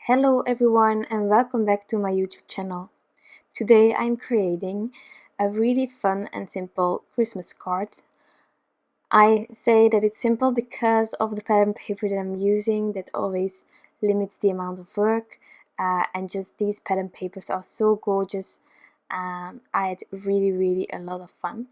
Hello everyone and welcome back to my YouTube channel. Today I'm creating a really fun and simple Christmas card. I say that it's simple because of the pattern paper that I'm using that always limits the amount of work, and just these pattern papers are so gorgeous. I had really a lot of fun.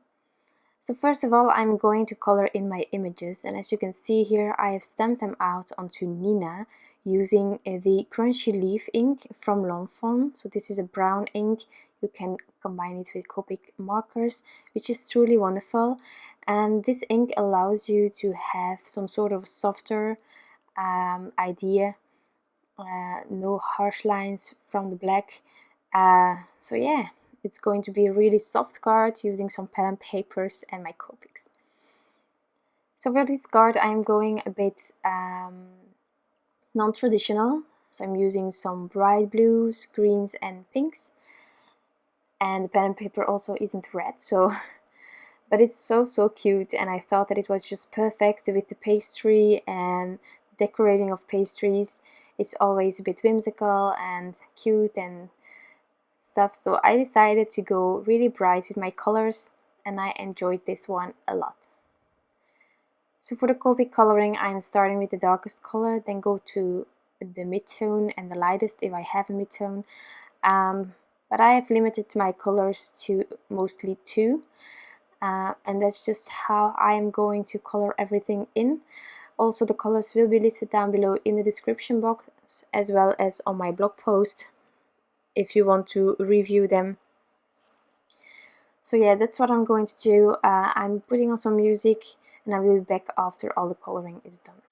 So first of all, I'm going to color in my images, and as you can see here, I have stamped them out onto Neenah using the Crunchy Leaf ink from Lawn Fawn. So this is a brown ink. You can combine it with Copic markers, which is truly wonderful. And this ink allows you to have some sort of softer idea, no harsh lines from the black. So yeah. It's going to be a really soft card using some pattern papers and my Copics. So for this card I'm going a bit non-traditional. So I'm using some bright blues, greens and pinks. And the pattern paper also isn't red, but it's so cute, and I thought that it was just perfect with the pastry and decorating of pastries. It's always a bit whimsical and cute and stuff, so I decided to go really bright with my colors, and I enjoyed this one a lot. So for the Copic coloring, I'm starting with the darkest color, then go to the mid-tone and the lightest if I have a mid-tone, but I have limited my colors to mostly 2, and that's just how I am going to color everything in. Also, the colors will be listed down below in the description box, as well as on my blog post if you want to review them. So yeah, that's what I'm going to do. I'm putting on some music and I will be back after all the coloring is done.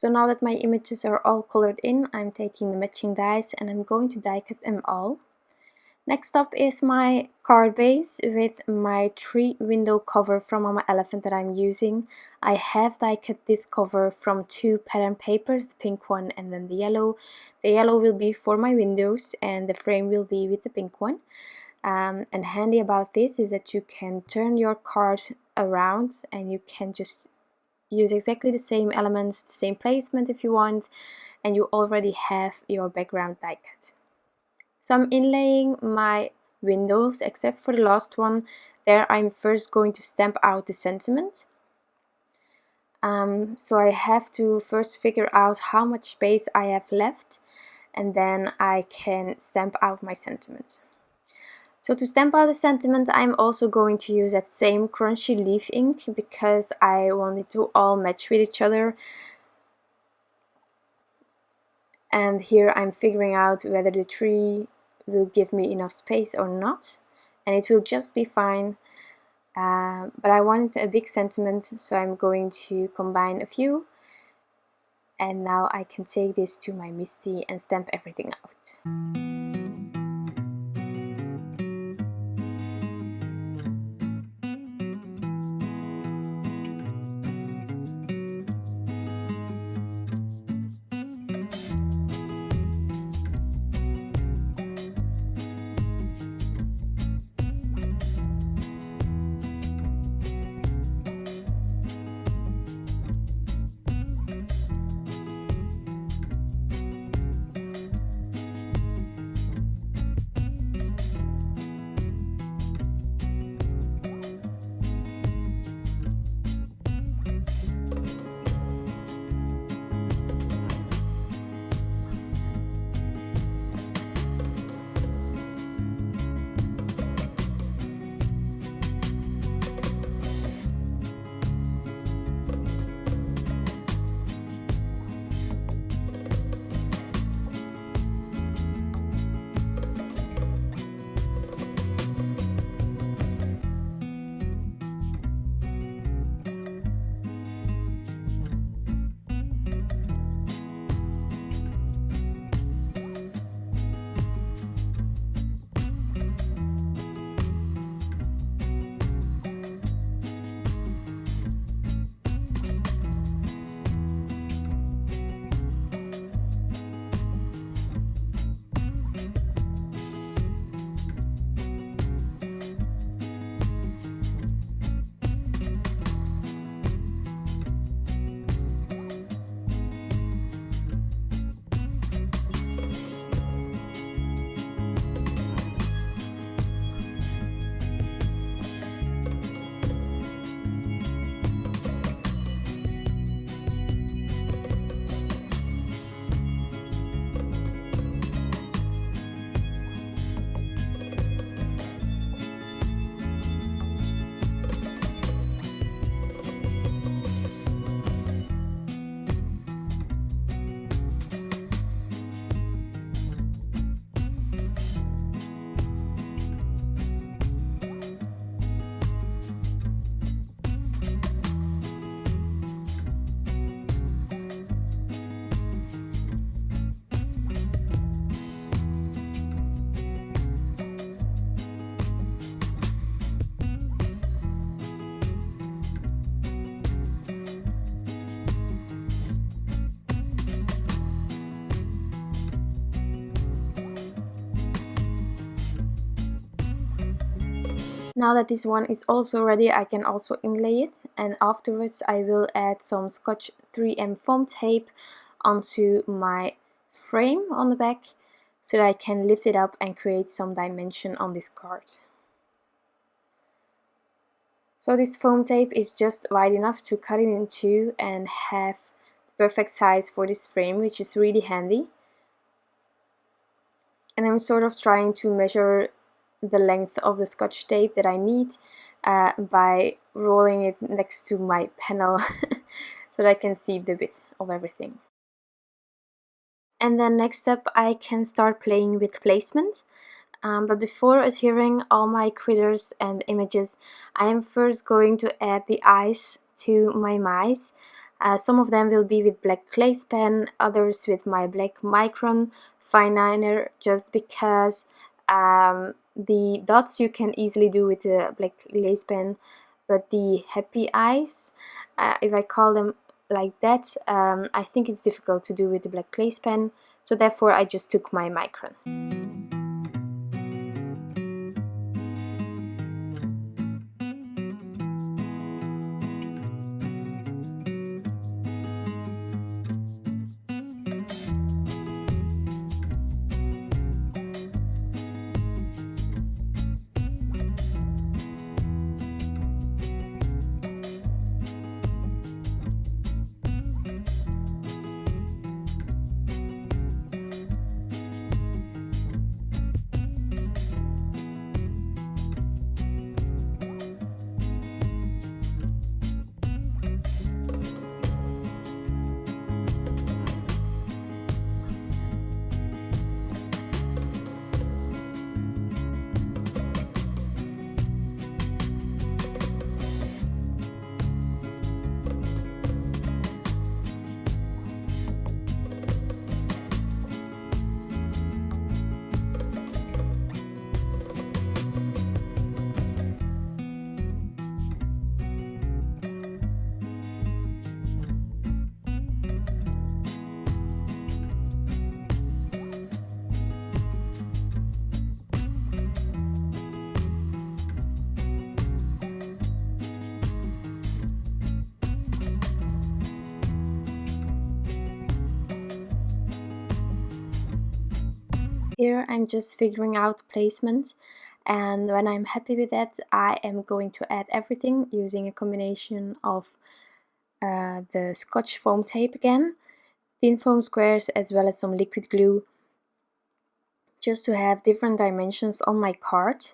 So now that my images are all colored in, I'm taking the matching dies and I'm going to die cut them all. Next up is my card base with my 3 window cover from my elephant that I'm using. I have die cut this cover from 2 pattern papers, the pink one and then the yellow. The yellow will be for my windows and the frame will be with the pink one. And handy about this is that you can turn your card around and you can just use exactly the same elements, the same placement if you want, and you already have your background die cut. So I'm inlaying my windows, except for the last one. There I'm first going to stamp out the sentiment. So I have to first figure out how much space I have left, and then I can stamp out my sentiment. So to stamp out the sentiment, I'm also going to use that same crunchy leaf ink because I want it to all match with each other. And here I'm figuring out whether the tree will give me enough space or not, and it will just be fine. But I wanted a big sentiment, so I'm going to combine a few, and now I can take this to my Misty and stamp everything out. Now that this one is also ready, I can also inlay it, and afterwards I will add some Scotch 3M foam tape onto my frame on the back so that I can lift it up and create some dimension on this card. So this foam tape is just wide enough to cut it in two and have the perfect size for this frame, which is really handy. And I'm sort of trying to measure the length of the Scotch tape that I need by rolling it next to my panel so that I can see the width of everything. And then next up I can start playing with placement. But before adhering all my critters and images, I am first going to add the eyes to my mice. Some of them will be with black Glaze Pen, others with my black Micron Fineliner, just because the dots you can easily do with the black Glaze Pen, but the happy eyes, if I call them like that, I think it's difficult to do with the black Glaze Pen, so therefore I just took my Micron. Here I'm just figuring out placement, and when I'm happy with that, I am going to add everything using a combination of the Scotch foam tape again, thin foam squares, as well as some liquid glue, just to have different dimensions on my card.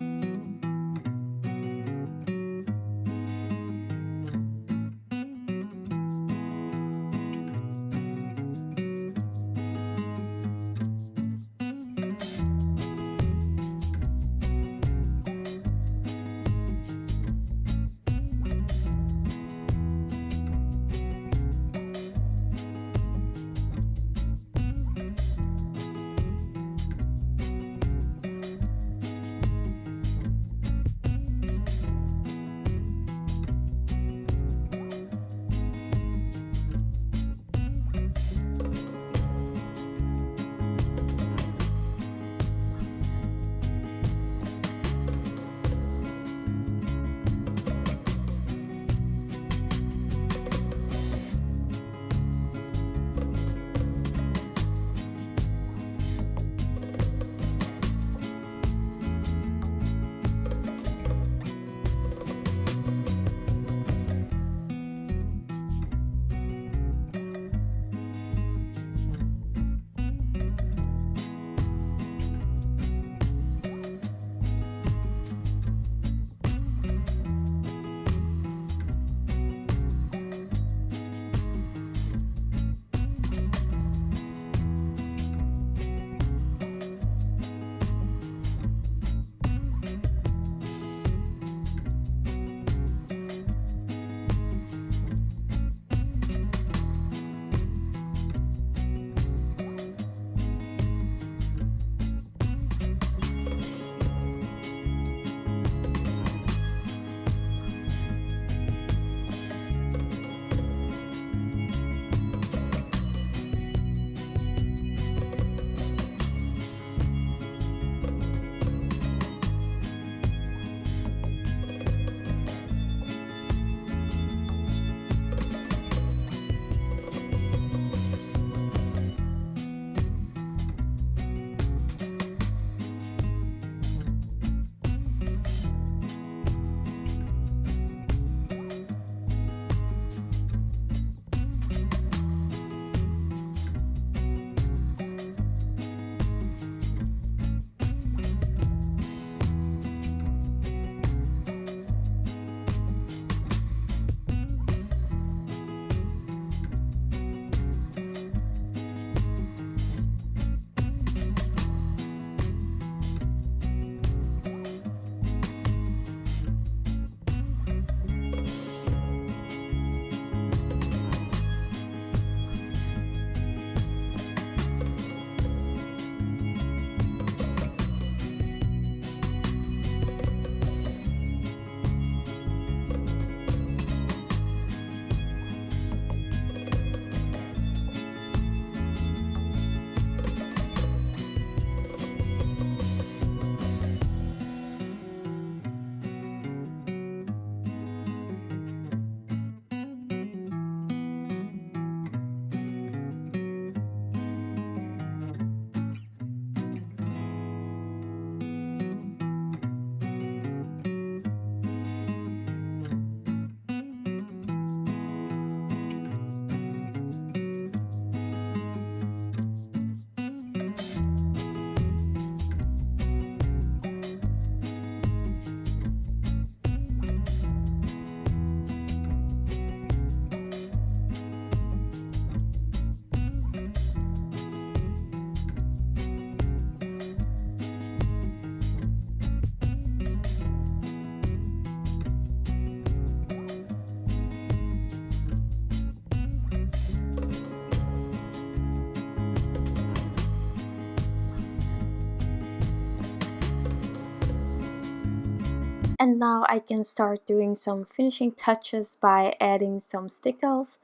And now I can start doing some finishing touches by adding some stickles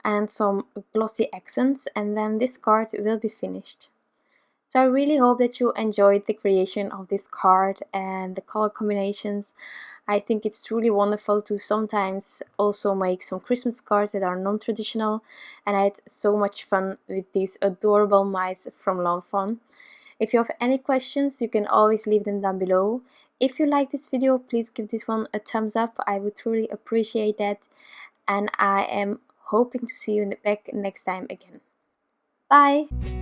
and some glossy accents, and then this card will be finished. So I really hope that you enjoyed the creation of this card and the color combinations. I think it's truly wonderful to sometimes also make some Christmas cards that are non-traditional, and I had so much fun with these adorable mice from Lawn Fawn. If you have any questions, you can always leave them down below. If you like this video, please give this one a thumbs up. I would truly appreciate that, and I am hoping to see you back next time again. Bye!